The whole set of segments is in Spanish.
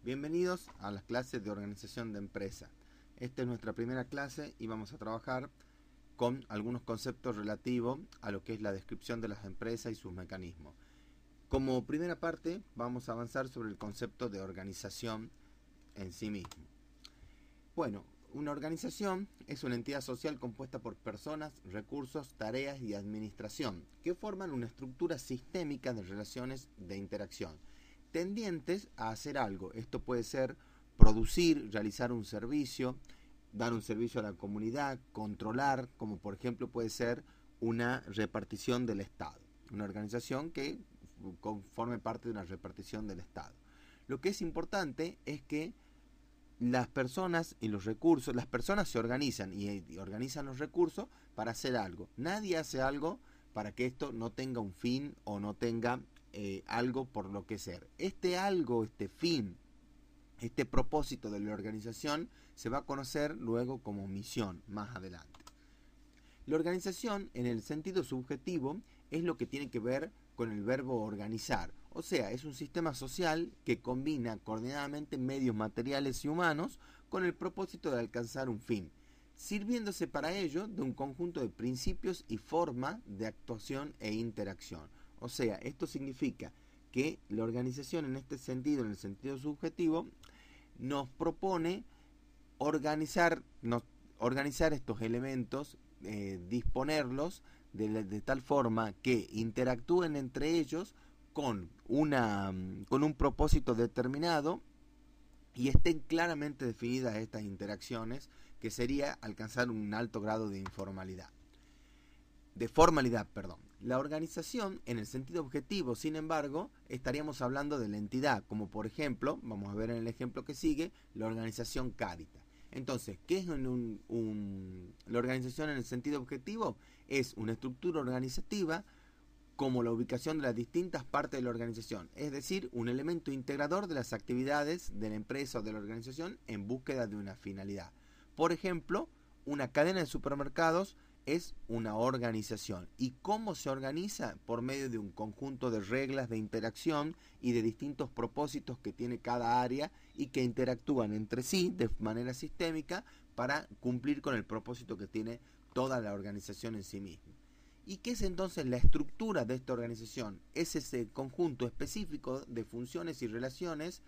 Bienvenidos a las clases de organización de empresa. Esta es nuestra primera clase y vamos a trabajar con algunos conceptos relativos a lo que es la descripción de las empresas y sus mecanismos. Como primera parte vamos a avanzar sobre el concepto de organización en sí mismo. Bueno, una organización es una entidad social compuesta por personas, recursos, tareas y administración que forman una estructura sistémica de relaciones de interacción tendientes a hacer algo. Esto puede ser producir, realizar un servicio, dar un servicio a la comunidad, controlar, como por ejemplo puede ser una repartición del Estado, una organización que forme parte de una repartición del Estado. Lo que es importante es que las personas y los recursos, las personas se organizan y organizan los recursos para hacer algo. Nadie hace algo para que esto no tenga un fin o no tenga algo por lo que ser. Este algo, este fin, este propósito de la organización se va a conocer luego como misión más adelante. La organización en el sentido subjetivo es lo que tiene que ver con el verbo organizar, o sea, es un sistema social que combina coordinadamente medios materiales y humanos con el propósito de alcanzar un fin, sirviéndose para ello de un conjunto de principios y forma de actuación e interacción. O sea, esto significa que la organización en este sentido, en el sentido subjetivo, nos propone organizar estos elementos, disponerlos de tal forma que interactúen entre ellos con un propósito determinado y estén claramente definidas estas interacciones, que sería alcanzar un alto grado de formalidad. La organización, en el sentido objetivo, sin embargo, estaríamos hablando de la entidad, como por ejemplo, vamos a ver en el ejemplo que sigue, la organización Cáritas. Entonces, ¿qué es la organización en el sentido objetivo? Es una estructura organizativa como la ubicación de las distintas partes de la organización, es decir, un elemento integrador de las actividades de la empresa o de la organización en búsqueda de una finalidad. Por ejemplo, una cadena de supermercados es una organización. ¿Y cómo se organiza? Por medio de un conjunto de reglas de interacción y de distintos propósitos que tiene cada área y que interactúan entre sí de manera sistémica para cumplir con el propósito que tiene toda la organización en sí misma. ¿Y qué es entonces la estructura de esta organización? Es ese conjunto específico de funciones y relaciones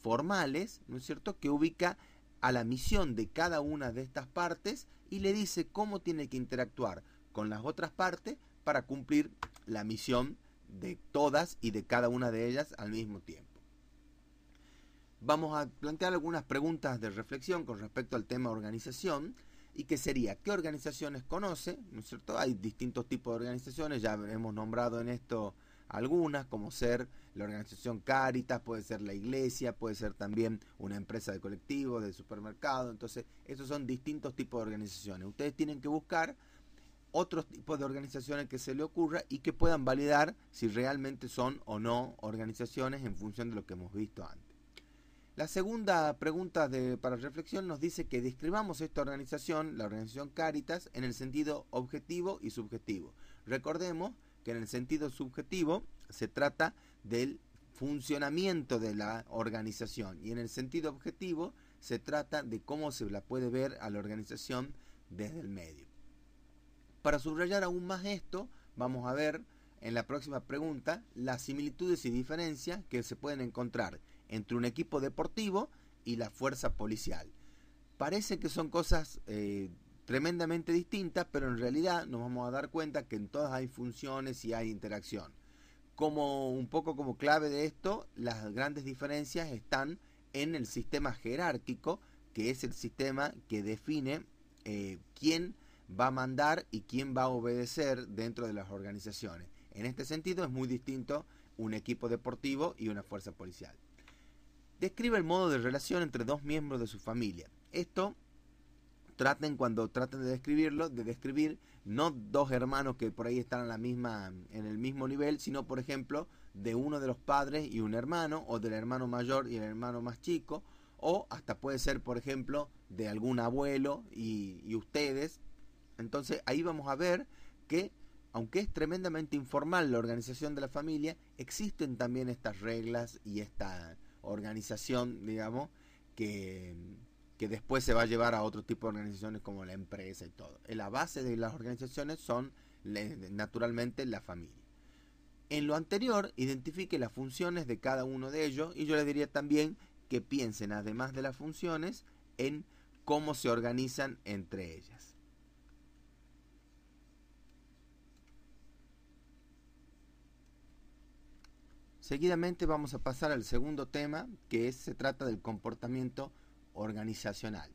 formales, ¿no es cierto?, que ubica a la misión de cada una de estas partes y le dice cómo tiene que interactuar con las otras partes para cumplir la misión de todas y de cada una de ellas al mismo tiempo. Vamos a plantear algunas preguntas de reflexión con respecto al tema organización, y que sería, ¿qué organizaciones conoce? ¿No es cierto? Hay distintos tipos de organizaciones, ya hemos nombrado en esto algunas, como ser la organización Cáritas, puede ser la iglesia, puede ser también una empresa de colectivos, de supermercado. Entonces, esos son distintos tipos de organizaciones. Ustedes tienen que buscar otros tipos de organizaciones que se le ocurra y que puedan validar si realmente son o no organizaciones en función de lo que hemos visto antes. La segunda pregunta para reflexión nos dice que describamos esta organización, la organización Cáritas, en el sentido objetivo y subjetivo. Recordemos que en el sentido subjetivo se trata del funcionamiento de la organización y en el sentido objetivo se trata de cómo se la puede ver a la organización desde el medio. Para subrayar aún más esto, vamos a ver en la próxima pregunta las similitudes y diferencias que se pueden encontrar entre un equipo deportivo y la fuerza policial. Parece que son cosas tremendamente distintas, pero en realidad nos vamos a dar cuenta que en todas hay funciones y hay interacción. Un poco como clave de esto, las grandes diferencias están en el sistema jerárquico, que es el sistema que define quién va a mandar y quién va a obedecer dentro de las organizaciones. En este sentido es muy distinto un equipo deportivo y una fuerza policial. Describe el modo de relación entre dos miembros de su familia. Esto cuando traten de describirlo, de describir no dos hermanos que por ahí están en el mismo nivel, sino por ejemplo de uno de los padres y un hermano, o del hermano mayor y el hermano más chico, o hasta puede ser por ejemplo de algún abuelo y ustedes. Entonces ahí vamos a ver que aunque es tremendamente informal la organización de la familia, existen también estas reglas y organización, digamos, que después se va a llevar a otro tipo de organizaciones como la empresa y todo. La base de las organizaciones son naturalmente la familia. En lo anterior, identifique las funciones de cada uno de ellos y yo les diría también que piensen, además de las funciones, en cómo se organizan entre ellas. Seguidamente vamos a pasar al segundo tema, que se trata del comportamiento organizacional.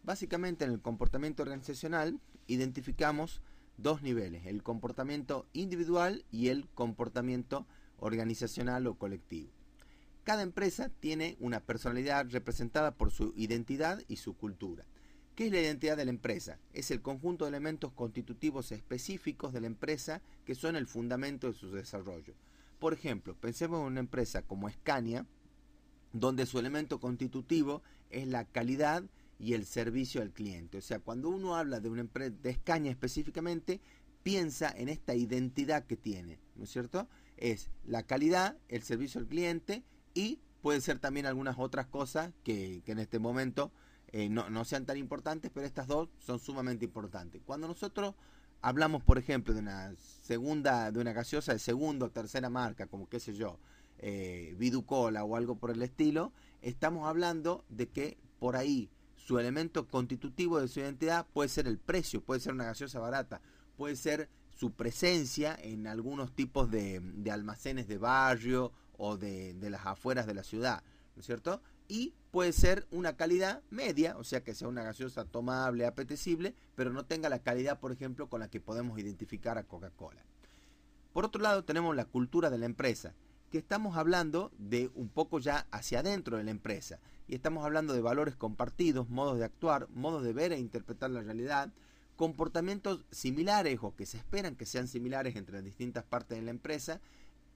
Básicamente en el comportamiento organizacional identificamos dos niveles, el comportamiento individual y el comportamiento organizacional o colectivo. Cada empresa tiene una personalidad representada por su identidad y su cultura. ¿Qué es la identidad de la empresa? Es el conjunto de elementos constitutivos específicos de la empresa que son el fundamento de su desarrollo. Por ejemplo, pensemos en una empresa como Scania, donde su elemento constitutivo es la calidad y el servicio al cliente. O sea, cuando uno habla de una empresa de Scania específicamente, piensa en esta identidad que tiene, ¿no es cierto? Es la calidad, el servicio al cliente y puede ser también algunas otras cosas que en este momento no sean tan importantes, pero estas dos son sumamente importantes. Cuando nosotros hablamos, por ejemplo, de una gaseosa de segunda o tercera marca, como qué sé yo, Viducola o algo por el estilo, estamos hablando de que por ahí su elemento constitutivo de su identidad puede ser el precio, puede ser una gaseosa barata, puede ser su presencia en algunos tipos de almacenes de barrio o de las afueras de la ciudad, ¿no es cierto? Y puede ser una calidad media, o sea que sea una gaseosa tomable, apetecible, pero no tenga la calidad, por ejemplo, con la que podemos identificar a Coca-Cola. Por otro lado, tenemos la cultura de la empresa, que estamos hablando de un poco ya hacia adentro de la empresa, y estamos hablando de valores compartidos, modos de actuar, modos de ver e interpretar la realidad, comportamientos similares o que se esperan que sean similares entre las distintas partes de la empresa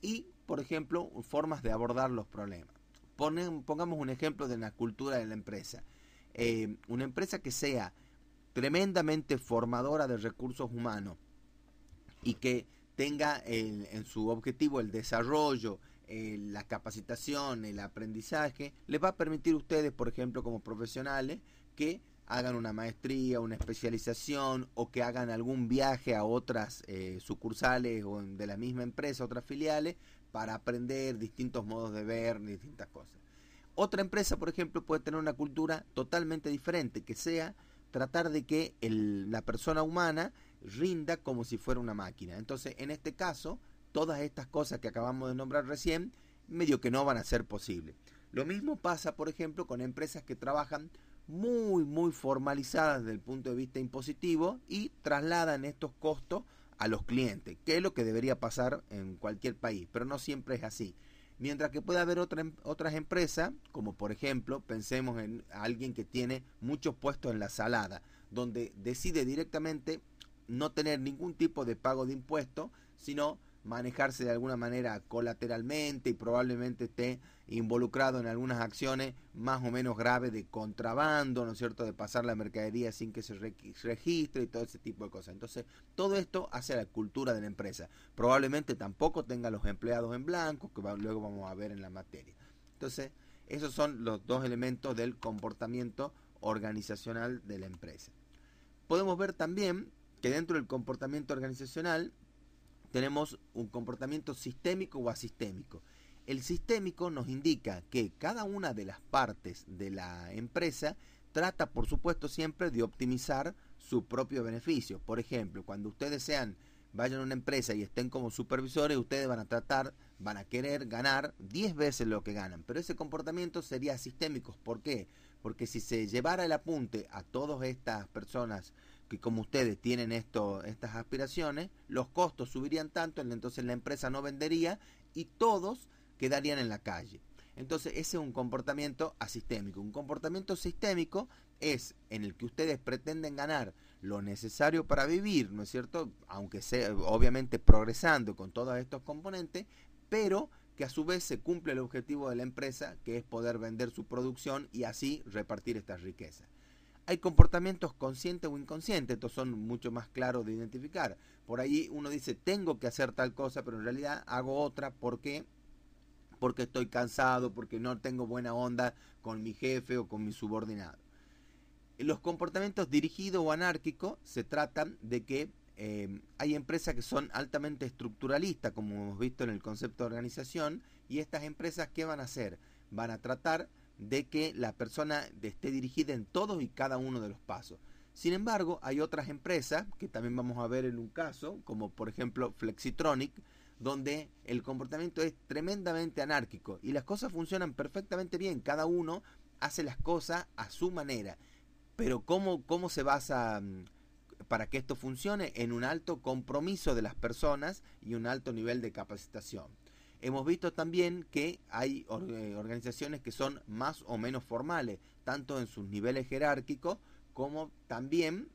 y, por ejemplo, formas de abordar los problemas. Pongamos un ejemplo de la cultura de la empresa. Una empresa que sea tremendamente formadora de recursos humanos y que tenga en su objetivo el desarrollo, la capacitación, el aprendizaje, les va a permitir a ustedes, por ejemplo, como profesionales, que hagan una maestría, una especialización o que hagan algún viaje a otras sucursales o de la misma empresa, otras filiales, para aprender distintos modos de ver, distintas cosas. Otra empresa, por ejemplo, puede tener una cultura totalmente diferente, que sea tratar de que la persona humana rinda como si fuera una máquina. Entonces, en este caso, todas estas cosas que acabamos de nombrar recién, medio que no van a ser posibles. Lo mismo pasa, por ejemplo, con empresas que trabajan muy formalizadas desde el punto de vista impositivo y trasladan estos costos a los clientes, que es lo que debería pasar en cualquier país, pero no siempre es así. Mientras que puede haber otras empresas, como por ejemplo, pensemos en alguien que tiene muchos puestos en la salada, donde decide directamente no tener ningún tipo de pago de impuestos, sino manejarse de alguna manera colateralmente y probablemente esté involucrado en algunas acciones más o menos graves de contrabando, ¿no es cierto?, de pasar la mercadería sin que se registre y todo ese tipo de cosas. Entonces, todo esto hace a la cultura de la empresa. Probablemente tampoco tenga los empleados en blanco, que luego vamos a ver en la materia. Entonces, esos son los dos elementos del comportamiento organizacional de la empresa. Podemos ver también que dentro del comportamiento organizacional tenemos un comportamiento sistémico o asistémico. El sistémico nos indica que cada una de las partes de la empresa trata, por supuesto, siempre de optimizar su propio beneficio. Por ejemplo, cuando ustedes vayan a una empresa y estén como supervisores, ustedes van a querer ganar 10 veces lo que ganan. Pero ese comportamiento sería sistémico. ¿Por qué? Porque si se llevara el apunte a todas estas personas que como ustedes tienen estas aspiraciones, los costos subirían tanto, entonces la empresa no vendería y todos quedarían en la calle. Entonces ese es un comportamiento asistémico. Un comportamiento sistémico es en el que ustedes pretenden ganar lo necesario para vivir, ¿no es cierto? Aunque sea obviamente progresando con todos estos componentes, pero que a su vez se cumple el objetivo de la empresa, que es poder vender su producción y así repartir estas riquezas. Hay comportamientos conscientes o inconscientes, estos son mucho más claros de identificar. Por ahí uno dice, tengo que hacer tal cosa, pero en realidad hago otra. ¿Por qué? porque estoy cansado, porque no tengo buena onda con mi jefe o con mi subordinado. Los comportamientos dirigidos o anárquicos se tratan de que hay empresas que son altamente estructuralistas, como hemos visto en el concepto de organización, y estas empresas, ¿qué van a hacer? Van a tratar de que la persona esté dirigida en todos y cada uno de los pasos. Sin embargo, hay otras empresas, que también vamos a ver en un caso, como por ejemplo Flexitronic, donde el comportamiento es tremendamente anárquico y las cosas funcionan perfectamente bien, cada uno hace las cosas a su manera. Pero ¿cómo se basa para que esto funcione? En un alto compromiso de las personas y un alto nivel de capacitación. Hemos visto también que hay organizaciones que son más o menos formales, tanto en sus niveles jerárquicos como también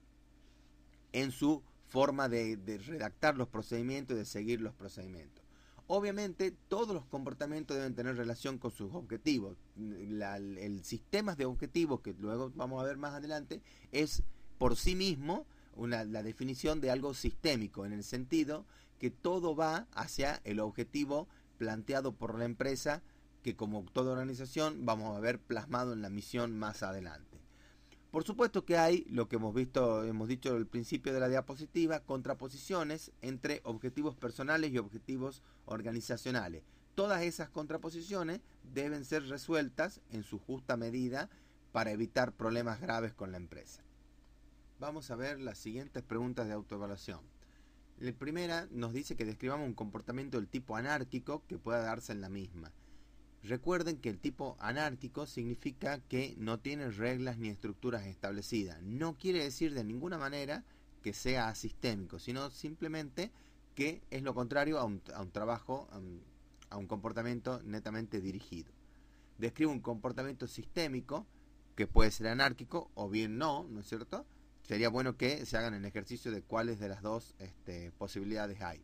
en su forma de redactar los procedimientos y de seguir los procedimientos. Obviamente todos los comportamientos deben tener relación con sus objetivos. El sistema de objetivos, que luego vamos a ver más adelante, es por sí mismo la definición de algo sistémico, en el sentido que todo va hacia el objetivo planteado por la empresa, que como toda organización vamos a ver plasmado en la misión más adelante. Por supuesto que hay, lo que hemos dicho al principio de la diapositiva, contraposiciones entre objetivos personales y objetivos organizacionales. Todas esas contraposiciones deben ser resueltas en su justa medida para evitar problemas graves con la empresa. Vamos a ver las siguientes preguntas de autoevaluación. La primera nos dice que describamos un comportamiento del tipo anárquico que pueda darse en la misma. Recuerden que el tipo anárquico significa que no tiene reglas ni estructuras establecidas. No quiere decir de ninguna manera que sea asistémico, sino simplemente que es lo contrario a un trabajo, a un comportamiento netamente dirigido. Describe un comportamiento sistémico que puede ser anárquico o bien no, ¿no es cierto? Sería bueno que se hagan el ejercicio de cuáles de las dos posibilidades hay.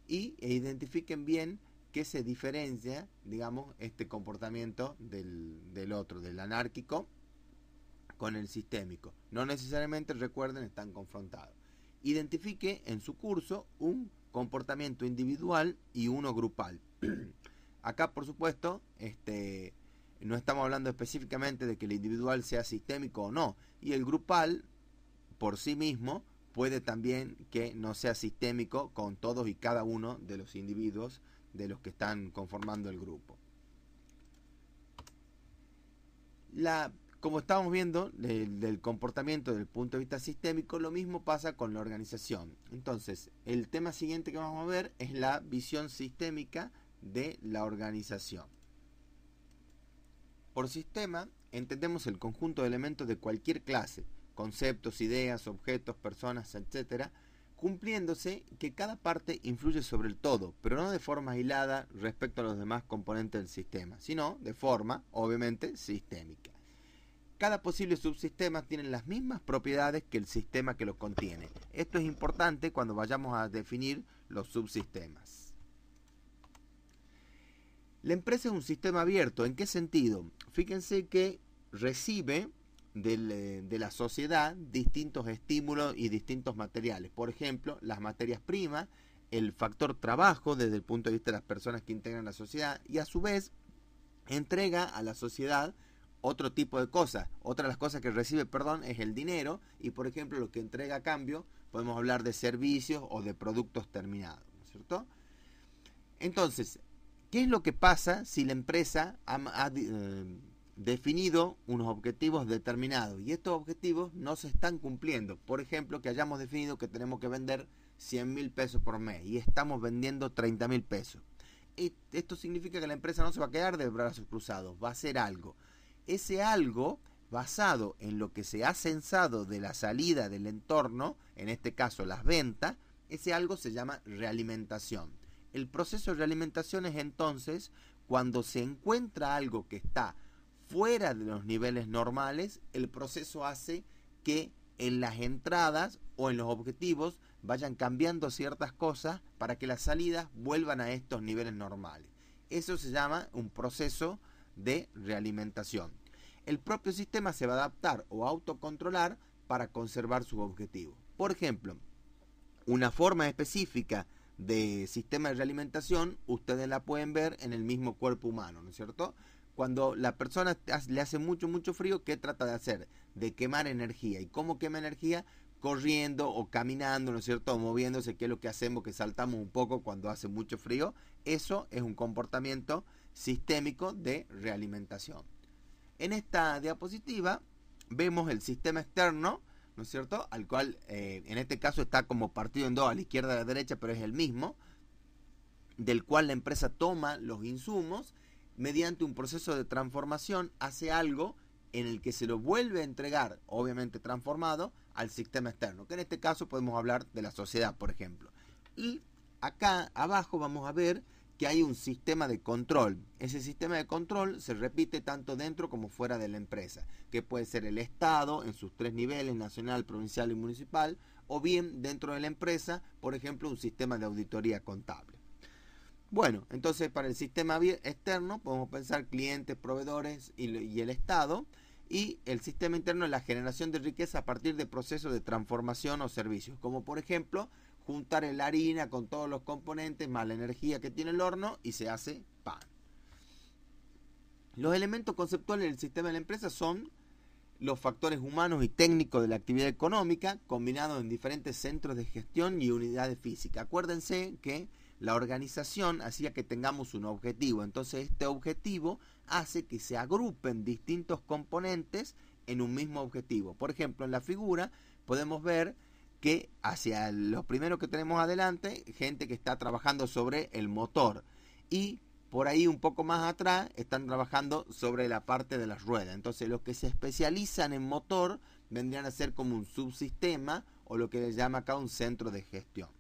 Y identifiquen bien que se diferencia, digamos, este comportamiento del otro, del anárquico, con el sistémico. No necesariamente, recuerden, están confrontados. Identifique en su curso un comportamiento individual y uno grupal. Acá, por supuesto, no estamos hablando específicamente de que el individual sea sistémico o no, y el grupal, por sí mismo, puede también que no sea sistémico con todos y cada uno de los individuos de los que están conformando el grupo. Como estábamos viendo del comportamiento desde el punto de vista sistémico, lo mismo pasa con la organización. Entonces, el tema siguiente que vamos a ver es la visión sistémica de la organización. Por sistema entendemos el conjunto de elementos de cualquier clase, conceptos, ideas, objetos, personas, etcétera, cumpliéndose que cada parte influye sobre el todo, pero no de forma aislada respecto a los demás componentes del sistema, sino de forma, obviamente, sistémica. Cada posible subsistema tiene las mismas propiedades que el sistema que lo contiene. Esto es importante cuando vayamos a definir los subsistemas. La empresa es un sistema abierto. ¿En qué sentido? Fíjense que recibe de la sociedad distintos estímulos y distintos materiales. Por ejemplo, las materias primas, el factor trabajo desde el punto de vista de las personas que integran la sociedad, y a su vez entrega a la sociedad otro tipo de cosas. Otra de las cosas que recibe, es el dinero, y por ejemplo lo que entrega a cambio, podemos hablar de servicios o de productos terminados, ¿no es cierto? Entonces, ¿qué es lo que pasa si la empresa ha definido unos objetivos determinados y estos objetivos no se están cumpliendo? Por ejemplo, que hayamos definido que tenemos que vender 100.000 pesos por mes y estamos vendiendo 30.000 pesos. Esto significa que la empresa no se va a quedar de brazos cruzados, va a hacer algo. Ese algo, basado en lo que se ha censado de la salida del entorno, en este caso las ventas, ese algo se llama realimentación. El proceso de realimentación es entonces cuando se encuentra algo que está fuera de los niveles normales, el proceso hace que en las entradas o en los objetivos vayan cambiando ciertas cosas para que las salidas vuelvan a estos niveles normales. Eso se llama un proceso de realimentación. El propio sistema se va a adaptar o autocontrolar para conservar sus objetivos. Por ejemplo, una forma específica de sistema de realimentación, ustedes la pueden ver en el mismo cuerpo humano, ¿no es cierto? Cuando la persona le hace mucho frío, ¿qué trata de hacer? De quemar energía. ¿Y cómo quema energía? Corriendo o caminando, ¿no es cierto? O moviéndose, que es lo que hacemos, que saltamos un poco cuando hace mucho frío. Eso es un comportamiento sistémico de realimentación. En esta diapositiva vemos el sistema externo, ¿no es cierto? Al cual en este caso está como partido en dos, a la izquierda y a la derecha, pero es el mismo, del cual la empresa toma los insumos, mediante un proceso de transformación hace algo en el que se lo vuelve a entregar, obviamente transformado, al sistema externo, que en este caso podemos hablar de la sociedad, por ejemplo. Y acá abajo vamos a ver que hay un sistema de control. Ese sistema de control se repite tanto dentro como fuera de la empresa, que puede ser el Estado en sus tres niveles, nacional, provincial y municipal, o bien dentro de la empresa, por ejemplo, un sistema de auditoría contable. Bueno, entonces para el sistema externo podemos pensar clientes, proveedores y el Estado, y el sistema interno es la generación de riqueza a partir de procesos de transformación o servicios, como por ejemplo juntar la harina con todos los componentes más la energía que tiene el horno y se hace pan. Los elementos conceptuales del sistema de la empresa son los factores humanos y técnicos de la actividad económica combinados en diferentes centros de gestión y unidades físicas. Acuérdense que la organización hacía que tengamos un objetivo, entonces este objetivo hace que se agrupen distintos componentes en un mismo objetivo. Por ejemplo, en la figura podemos ver que hacia lo primero que tenemos adelante, gente que está trabajando sobre el motor, y por ahí un poco más atrás están trabajando sobre la parte de las ruedas. Entonces los que se especializan en motor vendrían a ser como un subsistema, o lo que se llama acá un centro de gestión.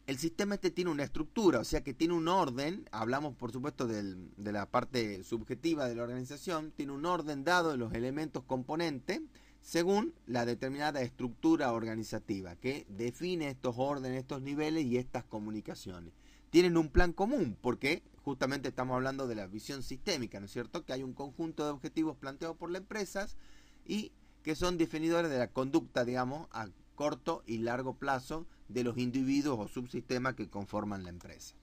El sistema tiene una estructura, o sea que tiene un orden. Hablamos por supuesto de la parte subjetiva de la organización. Tiene un orden dado de los elementos componentes según la determinada estructura organizativa que define estos órdenes, estos niveles y estas comunicaciones. Tienen un plan común, porque justamente estamos hablando de la visión sistémica, ¿no es cierto? Que hay un conjunto de objetivos planteados por las empresas y que son definidores de la conducta, digamos, a corto y largo plazo de los individuos o subsistemas que conforman la empresa.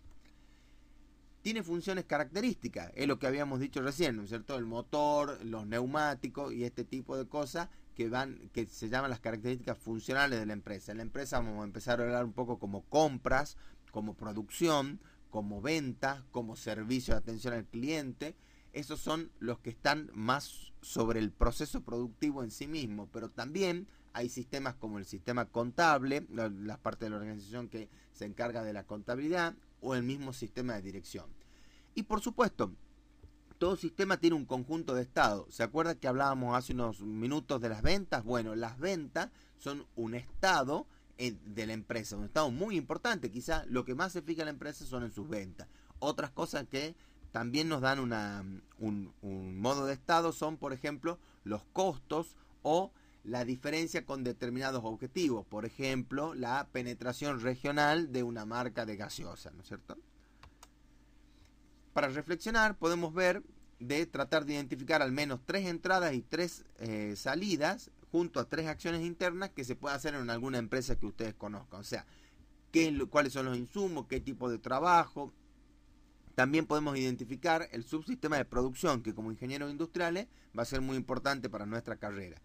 Tiene funciones características, es lo que habíamos dicho recién, ¿no es cierto? El motor, los neumáticos y este tipo de cosas que se llaman las características funcionales de la empresa. En la empresa vamos a empezar a hablar un poco como compras, como producción, como ventas, como servicio de atención al cliente. Esos son los que están más sobre el proceso productivo en sí mismo, pero también hay sistemas como el sistema contable, la parte de la organización que se encarga de la contabilidad, o el mismo sistema de dirección. Y por supuesto, todo sistema tiene un conjunto de estados. ¿Se acuerda que hablábamos hace unos minutos de las ventas? Bueno, las ventas son un estado de la empresa, un estado muy importante. Quizá lo que más se fija en la empresa son en sus ventas. Otras cosas que también nos dan un modo de estado son, por ejemplo, los costos o la diferencia con determinados objetivos. Por ejemplo, la penetración regional de una marca de gaseosa, ¿no es cierto? Para reflexionar podemos ver de tratar de identificar al menos 3 entradas y 3 salidas junto a 3 acciones internas que se puede hacer en alguna empresa que ustedes conozcan. O sea, cuáles son los insumos, qué tipo de trabajo. También podemos identificar el subsistema de producción, que como ingenieros industriales va a ser muy importante para nuestra carrera.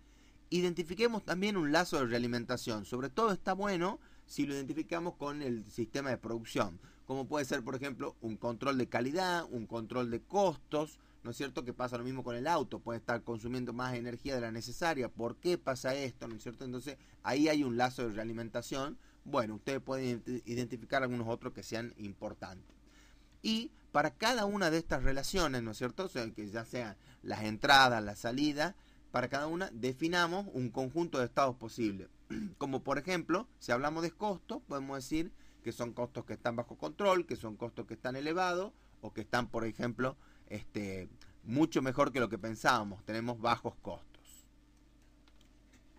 Identifiquemos también un lazo de realimentación. Sobre todo está bueno si lo identificamos con el sistema de producción, como puede ser, por ejemplo, un control de calidad, un control de costos, ¿no es cierto? Que pasa lo mismo con el auto, puede estar consumiendo más energía de la necesaria. ¿Por qué pasa esto? ¿No es cierto? Entonces, ahí hay un lazo de realimentación. Bueno, ustedes pueden identificar algunos otros que sean importantes. Y para cada una de estas relaciones, ¿no es cierto? O sea, que ya sean las entradas, las salidas, para cada una definamos un conjunto de estados posibles. Como por ejemplo, si hablamos de costos, podemos decir que son costos que están bajo control, que son costos que están elevados, o que están, por ejemplo, mucho mejor que lo que pensábamos, tenemos bajos costos.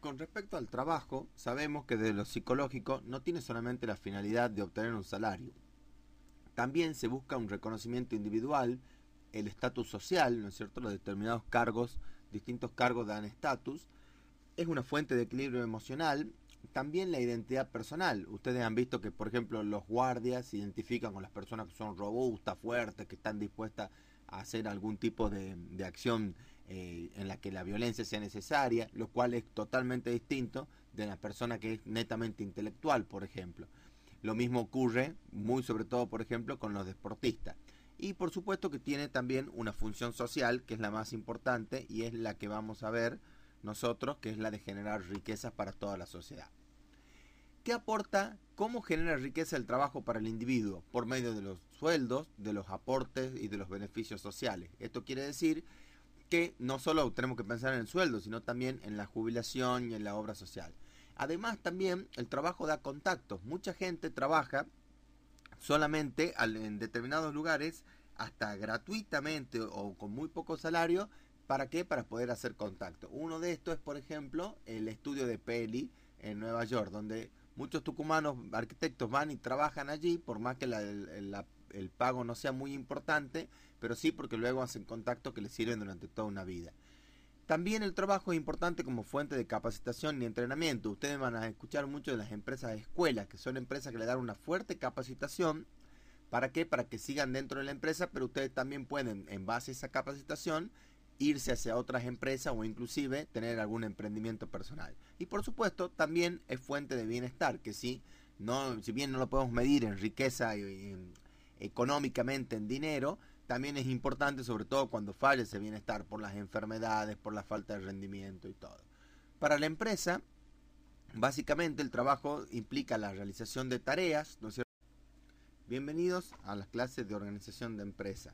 Con respecto al trabajo, sabemos que desde lo psicológico no tiene solamente la finalidad de obtener un salario. También se busca un reconocimiento individual, el estatus social, ¿no es cierto? Los determinados cargos, distintos cargos dan estatus. Es una fuente de equilibrio emocional, también la identidad personal. Ustedes han visto que, por ejemplo, los guardias se identifican con las personas que son robustas, fuertes, que están dispuestas a hacer algún tipo de acción en la que la violencia sea necesaria, lo cual es totalmente distinto de la persona que es netamente intelectual, por ejemplo. Lo mismo ocurre, muy sobre todo, por ejemplo, con los deportistas. Y por supuesto que tiene también una función social, que es la más importante y es la que vamos a ver nosotros, que es la de generar riquezas para toda la sociedad. ¿Qué aporta? ¿Cómo genera riqueza el trabajo para el individuo? Por medio de los sueldos, de los aportes y de los beneficios sociales. Esto quiere decir que no solo tenemos que pensar en el sueldo, sino también en la jubilación y en la obra social. Además, también el trabajo da contactos. Mucha gente trabaja solamente en determinados lugares, hasta gratuitamente o con muy poco salario. ¿Para qué? Para poder hacer contacto. Uno de estos es, por ejemplo, el estudio de Peli en Nueva York, donde muchos tucumanos arquitectos van y trabajan allí, por más que el pago no sea muy importante, pero sí porque luego hacen contactos que les sirven durante toda una vida. También el trabajo es importante como fuente de capacitación y entrenamiento. Ustedes van a escuchar mucho de las empresas de escuelas, que son empresas que le dan una fuerte capacitación. ¿Para qué? Para que sigan dentro de la empresa, pero ustedes también pueden, en base a esa capacitación, irse hacia otras empresas o inclusive tener algún emprendimiento personal. Y por supuesto, también es fuente de bienestar, que si bien no lo podemos medir en riqueza económicamente en dinero, también es importante, sobre todo cuando falla ese bienestar por las enfermedades, por la falta de rendimiento y todo. Para la empresa, básicamente el trabajo implica la realización de tareas, ¿no es cierto? Bienvenidos a las clases de organización de empresa.